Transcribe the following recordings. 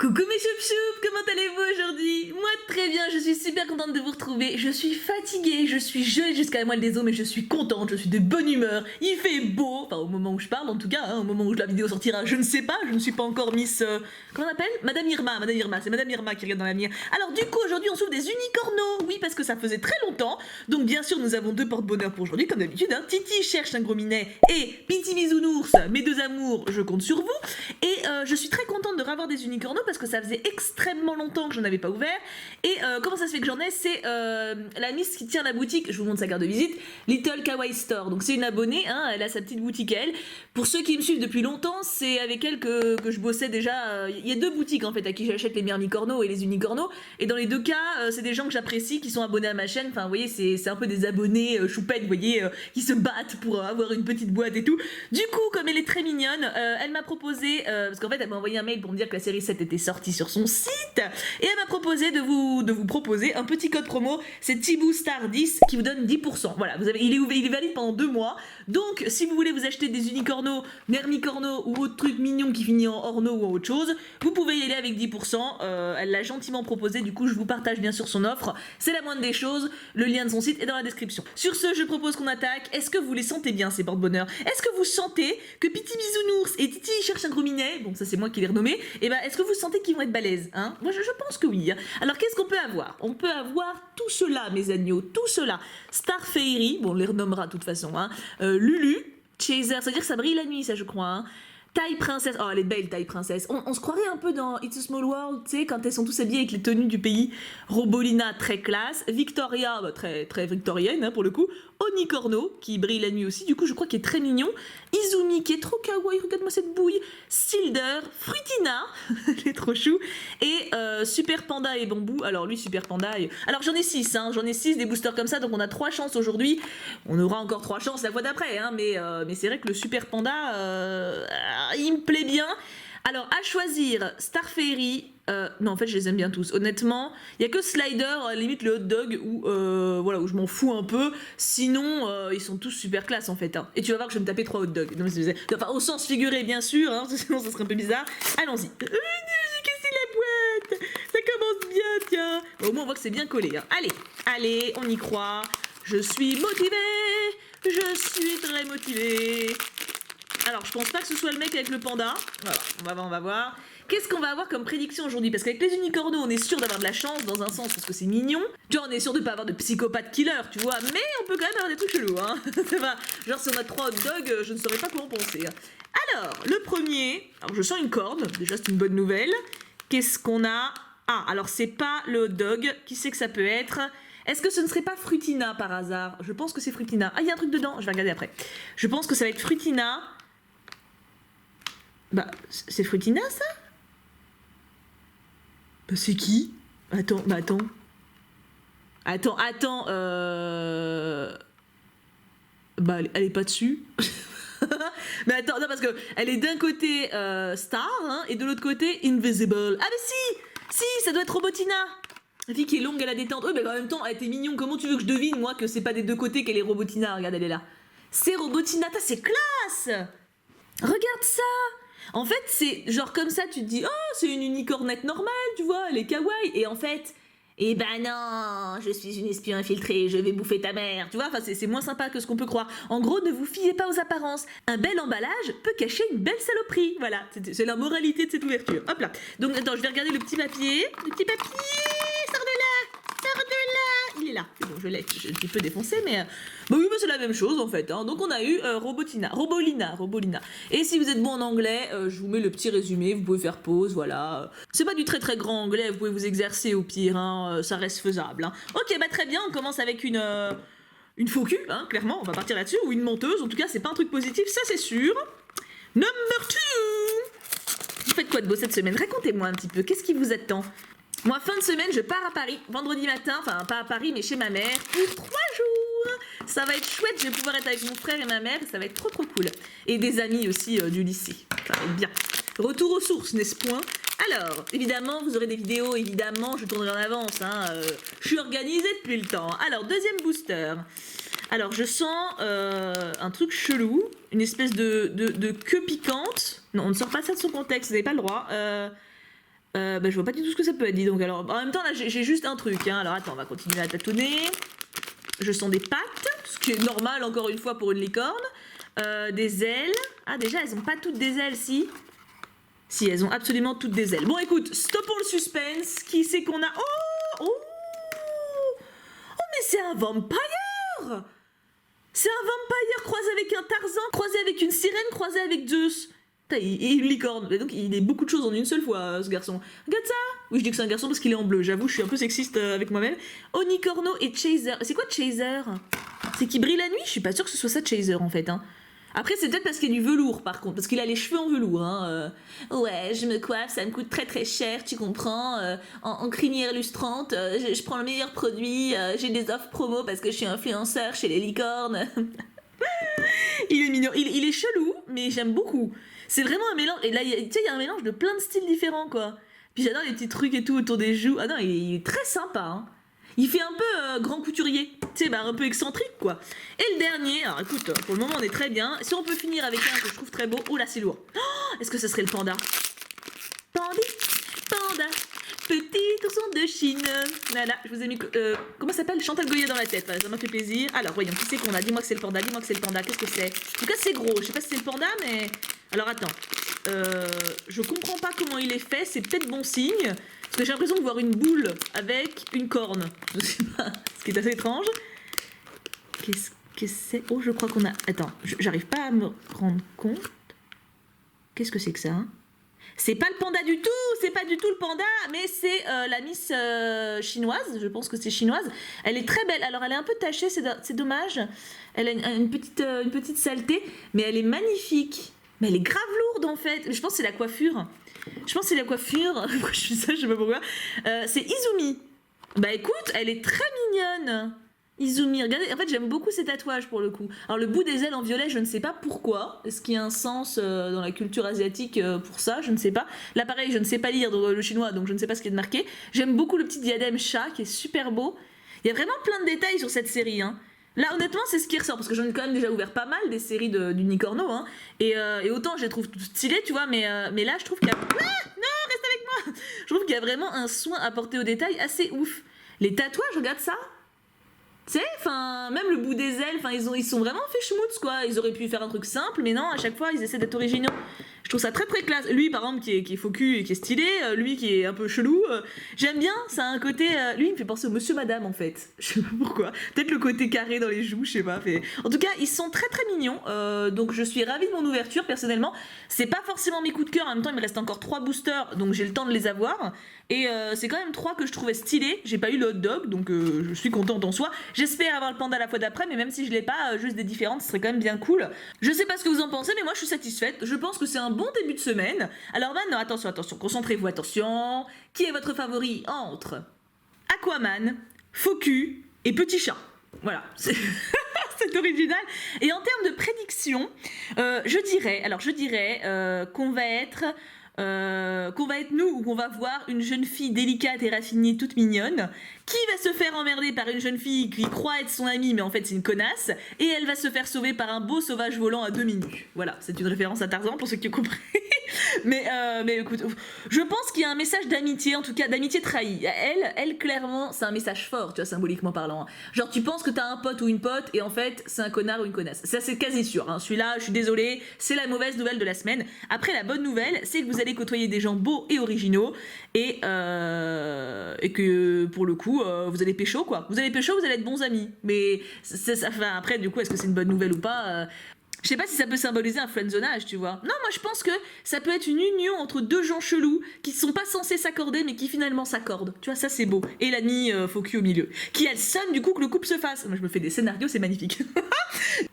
Coucou mes choup-choup, comment allez-vous aujourd'hui? Moi très bien, je suis super contente de vous retrouver. Je suis fatiguée, je suis gelée jusqu'à la moelle des os, mais je suis contente, je suis de bonne humeur. Il fait beau, enfin au moment où je parle en tout cas, au moment où la vidéo sortira, je ne sais pas, je ne suis pas encore Miss... comment on appelle? Madame Irma, c'est Madame Irma qui regarde dans l'avenir. Alors du coup aujourd'hui on s'ouvre des unicornos, oui parce que ça faisait très longtemps. Donc bien sûr nous avons deux porte-bonheur pour aujourd'hui comme d'habitude. Titi cherche un gros minet et Piti Bisounours, mes deux amours, je compte sur vous. Et je suis très contente de revoir des unicornos parce que ça faisait extrêmement longtemps que j'en avais pas ouvert. Et comment ça se fait que j'en ai? C'est la Miss qui tient la boutique, je vous montre sa carte de visite, Little Kawaii Store. Donc c'est une abonnée, elle a sa petite boutique elle. Pour ceux qui me suivent depuis longtemps, c'est avec elle que je bossais déjà. Il y a deux boutiques en fait à qui j'achète les mermicornos et les unicornos. Et dans les deux cas, c'est des gens que j'apprécie, qui sont abonnés à ma chaîne. Enfin vous voyez, c'est un peu des abonnés choupettes, vous voyez, qui se battent pour avoir une petite boîte et tout. Du coup, comme elle est très mignonne, elle m'a proposé, parce qu'en fait elle m'a envoyé un mail pour me dire que la série 7 était sortie sur son site, et elle m'a proposé de vous proposer un petit code promo, c'est Tibou Star 10 qui vous donne 10%. Voilà, il est valide pendant 2 mois, donc si vous voulez vous acheter des unicornos, mermicornos ou autre truc mignon qui finit en orno ou en autre chose, vous pouvez y aller avec 10%, elle l'a gentiment proposé, du coup je vous partage bien sûr son offre, c'est la moindre des choses, le lien de son site est dans la description. Sur ce, je propose qu'on attaque. Est-ce que vous les sentez bien ces porte-bonheur? Est-ce que vous sentez que Piti Bisounours et Titi cherchent un gros minet, bon ça c'est moi qui l'ai renommé, et ben est-ce que vous sentez qu'ils vont être balèzes, hein? Moi je pense que oui. Alors qu'est-ce qu'on peut avoir? On peut avoir tout cela mes agneaux, tout cela. Star Fairy, bon on les renommera de toute façon, Lulu, Chaser, c'est-à-dire que ça brille la nuit ça je crois, Taille princesse, oh elle est belle Taille princesse, on se croirait un peu dans It's a Small World, tu sais, quand elles sont tous habillées avec les tenues du pays. Robolina, très classe, Victoria, très, très victorienne pour le coup, Onicorno, qui brille la nuit aussi, du coup je crois qu'il est très mignon, Izumi, qui est trop kawaii, regarde-moi cette bouille, Silder, Frutina, elle est trop chou, et Super Panda et Bambou, alors lui Super Panda, alors j'en ai 6, j'en ai 6 des boosters comme ça, donc on a 3 chances aujourd'hui, on aura encore 3 chances la fois d'après, mais c'est vrai que le Super Panda... il me plaît bien. Alors à choisir Star Fairy, non en fait je les aime bien tous. Honnêtement, il y a que Slider, limite le hot dog où voilà où je m'en fous un peu. Sinon ils sont tous super classe en fait. Et tu vas voir que je vais me taper 3 hot dogs. Non, enfin au sens figuré bien sûr, sinon ça serait un peu bizarre. Allons-y. J'ai cassé la boîte. Ça commence bien tiens. Bon, au moins on voit que c'est bien collé. Allez, on y croit. Je suis motivée. Je suis très motivée. Alors, je pense pas que ce soit le mec avec le panda. Voilà, on va voir. Qu'est-ce qu'on va avoir comme prédiction aujourd'hui? Parce qu'avec les unicornos, on est sûr d'avoir de la chance, dans un sens, parce que c'est mignon. Tu vois, on est sûr de pas avoir de psychopathe killer, tu vois. Mais on peut quand même avoir des trucs chelous, Ça va. Genre, si on a 3 hot dogs, je ne saurais pas comment penser. Alors, le premier... Alors, je sens une corne. Déjà, c'est une bonne nouvelle. Qu'est-ce qu'on a? Ah, alors, c'est pas le hot dog. Qui c'est que ça peut être? Est-ce que ce ne serait pas Frutina, par hasard? Je pense que c'est Frutina. Ah, il y a un truc dedans. Je vais regarder après. Je pense que ça va être Frutina... Bah, c'est Frutina, ça? Bah, c'est qui? Attends. Bah, elle est pas dessus. Mais attends, non, parce que elle est d'un côté Star, et de l'autre côté Invisible. Ah, mais si, ça doit être Robotina. La fille qui est longue à la détente. Oui, mais en même temps, elle était mignon. Comment tu veux que je devine, moi, que c'est pas des deux côtés qu'elle est Robotina? Regarde, elle est là. C'est Robotina, c'est classe! Regarde ça! En fait, c'est genre comme ça, tu te dis, oh, c'est une unicornette normale, tu vois, elle est kawaii. Et en fait, eh ben non, je suis une espion infiltrée, je vais bouffer ta mère. Tu vois, enfin, c'est moins sympa que ce qu'on peut croire. En gros, ne vous fiez pas aux apparences. Un bel emballage peut cacher une belle saloperie. Voilà, c'est la moralité de cette ouverture. Hop là. Donc, attends, je vais regarder le petit papier. Le petit papier, sors de là! Il est là. C'est bon, je l'ai un petit peu défoncé, mais... Bah oui, bah c'est la même chose, en fait. Donc, on a eu Robolina. Et si vous êtes bon en anglais, je vous mets le petit résumé. Vous pouvez faire pause, voilà. C'est pas du très très grand anglais. Vous pouvez vous exercer au pire, ça reste faisable. Ok, bah très bien. On commence avec une faux cul, clairement. On va partir là-dessus. Ou une menteuse. En tout cas, c'est pas un truc positif, ça c'est sûr. Number 2. Vous faites quoi de beau cette semaine? Racontez-moi un petit peu. Qu'est-ce qui vous attend? Moi, fin de semaine, je pars à Paris, vendredi matin, enfin pas à Paris, mais chez ma mère, pour 3 jours. Ça va être chouette, je vais pouvoir être avec mon frère et ma mère, ça va être trop cool. Et des amis aussi du lycée, ça va être bien. Retour aux sources, n'est-ce point? Alors, évidemment, vous aurez des vidéos, évidemment, je tournerai en avance, je suis organisée depuis le temps. Alors, deuxième booster. Alors, je sens un truc chelou, une espèce de queue piquante. Non, on ne sort pas ça de son contexte, vous n'avez pas le droit. Je vois pas du tout ce que ça peut être, dis donc. Alors, en même temps, là, j'ai juste un truc, hein. Alors, attends, on va continuer à tâtonner. Je sens des pattes, ce qui est normal, encore une fois, pour une licorne. Des ailes. Ah, déjà, elles ont pas toutes des ailes, si. Si, elles ont absolument toutes des ailes. Bon, écoute, stoppons le suspense. Qui c'est qu'on a? Oh, oh, oh, mais c'est un vampire! C'est un vampire croisé avec un Tarzan, croisé avec une sirène, croisé avec Zeus. Et une licorne. Et donc il est beaucoup de choses en une seule fois, ce garçon. Regarde ça. Oui, je dis que c'est un garçon parce qu'il est en bleu. J'avoue, je suis un peu sexiste avec moi-même. Onicorno et Chaser. C'est quoi Chaser? C'est qui brille la nuit? Je suis pas sûre que ce soit ça Chaser en fait. Hein. Après, c'est peut-être parce qu'il y a du velours par contre. Parce qu'il a les cheveux en velours. Hein. Ouais, je me coiffe, ça me coûte très très cher, tu comprends. En crinière lustrante, je prends le meilleur produit. J'ai des offres promo parce que je suis influenceur chez les licornes. Il est mignon. Il est chelou, mais j'aime beaucoup. C'est vraiment un mélange. Et là, tu sais, il y a un mélange de plein de styles différents, quoi. Puis j'adore les petits trucs et tout autour des joues. Ah non, il est très sympa. Hein. Il fait un peu grand couturier. Tu sais, bah, un peu excentrique, quoi. Et le dernier, alors écoute, pour le moment, on est très bien. Si on peut finir avec un que je trouve très beau. Oh là, c'est lourd. Oh, est-ce que ce serait le panda? Panda, panda, petit ourson de Chine. Voilà, je vous ai mis. Comment ça s'appelle? Chantal Goya dans la tête. Voilà, ça m'a fait plaisir. Alors, voyons, qui c'est qu'on a? Dis-moi que c'est le panda, dis-moi que c'est le panda. Qu'est-ce que c'est? En tout cas, c'est gros. Je sais pas si c'est le panda, mais. Alors, attends. Je comprends pas comment il est fait. C'est peut-être bon signe. Parce que j'ai l'impression de voir une boule avec une corne. Je sais pas. Ce qui est assez étrange. Qu'est-ce que c'est? Oh, je crois qu'on a. Attends, j'arrive pas à me rendre compte. Qu'est-ce que c'est que ça? Hein? C'est pas le panda du tout, c'est pas du tout le panda, mais c'est la Miss chinoise, je pense que c'est chinoise. Elle est très belle, alors elle est un peu tachée, c'est dommage. Elle a une petite saleté, mais elle est magnifique. Mais elle est grave lourde en fait, je pense que c'est la coiffure. Pourquoi je fais ça, je sais pas pourquoi. C'est Izumi. Bah écoute, elle est très mignonne. Izumi, regardez, en fait j'aime beaucoup ces tatouages pour le coup. Alors le bout des ailes en violet, je ne sais pas pourquoi. Est-ce qu'il y a un sens dans la culture asiatique pour ça? Je ne sais pas. Là pareil, je ne sais pas lire le chinois, donc je ne sais pas ce qui est marqué. J'aime beaucoup le petit diadème chat qui est super beau. Il y a vraiment plein de détails sur cette série. Hein. Là honnêtement c'est ce qui ressort, parce que j'en ai quand même déjà ouvert pas mal des séries d'Unicorno. Hein. Et autant je les trouve toutes stylées, tu vois, mais là je trouve qu'il y a... Ah non, reste avec moi. Je trouve qu'il y a vraiment un soin apporté aux détails assez ouf. Les tatouages, regarde ça. Tu sais, enfin, même le bout des ailes, enfin, ils sont vraiment fait schmutz, quoi. Ils auraient pu faire un truc simple, mais non, à chaque fois, ils essaient d'être originaux. Je trouve ça très très classe. Lui, par exemple, qui est faux cul et qui est stylé, lui qui est un peu chelou, j'aime bien, ça a un côté... lui, il me fait penser au Monsieur Madame, en fait. Je sais pas pourquoi. Peut-être le côté carré dans les joues, je sais pas. En tout cas, ils sont très très mignons, donc je suis ravie de mon ouverture, personnellement. C'est pas forcément mes coups de cœur, en même temps, il me reste encore 3 boosters, donc j'ai le temps de les avoir. Et c'est quand même 3 que je trouvais stylés. J'ai pas eu le hot dog, donc je suis contente en soi. J'espère avoir le panda la fois d'après, mais même si je l'ai pas, juste des différentes, ce serait quand même bien cool. Je sais pas ce que vous en pensez, mais moi je suis satisfaite. Je pense que c'est un bon début de semaine. Alors maintenant, attention, concentrez-vous, attention. Qui est votre favori entre Aquaman, Faux cul et Petit chat? Voilà, c'est c'est original. Et en termes de prédiction, je dirais qu'on va être... nous, ou qu'on va voir une jeune fille délicate et raffinée toute mignonne qui va se faire emmerder par une jeune fille qui croit être son amie mais en fait c'est une connasse, et elle va se faire sauver par un beau sauvage volant à demi nu. Voilà, c'est une référence à Tarzan pour ceux qui ont compris. mais écoute, je pense qu'il y a un message d'amitié, en tout cas d'amitié trahie. Elle clairement c'est un message fort, tu vois, symboliquement parlant. Genre tu penses que t'as un pote ou une pote et en fait c'est un connard ou une connasse. Ça c'est quasi sûr, hein. Celui-là, je suis désolée, c'est la mauvaise nouvelle de la semaine. Après, la bonne nouvelle, c'est que vous allez côtoyer des gens beaux et originaux, et que pour le coup vous allez pécho, quoi. Vous allez pécho, vous allez être bons amis. Mais enfin, après du coup, est-ce que c'est une bonne nouvelle ou pas? Je sais pas si ça peut symboliser un friendzonage, tu vois. Non, moi je pense que ça peut être une union entre deux gens chelous qui sont pas censés s'accorder mais qui finalement s'accordent. Tu vois, ça c'est beau. Et l'ami faux cul au milieu. Qui a le seum du coup que le couple se fasse. Moi je me fais des scénarios, c'est magnifique.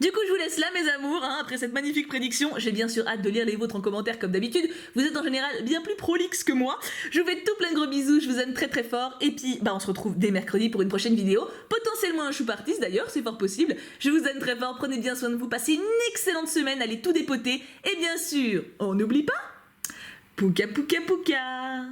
Du coup je vous laisse là mes amours, hein, après cette magnifique prédiction. J'ai bien sûr hâte de lire les vôtres en commentaire comme d'habitude. Vous êtes en général bien plus prolixe que moi. Je vous fais tout plein de gros bisous, je vous aime très très fort. Et puis bah on se retrouve dès mercredi pour une prochaine vidéo. Potentiellement un chou artiste d'ailleurs, c'est fort possible. Je vous aime très fort, prenez bien soin de vous, passez une excellente semaine, allez tout dépoter. Et bien sûr, on n'oublie pas, pouka pouka pouka.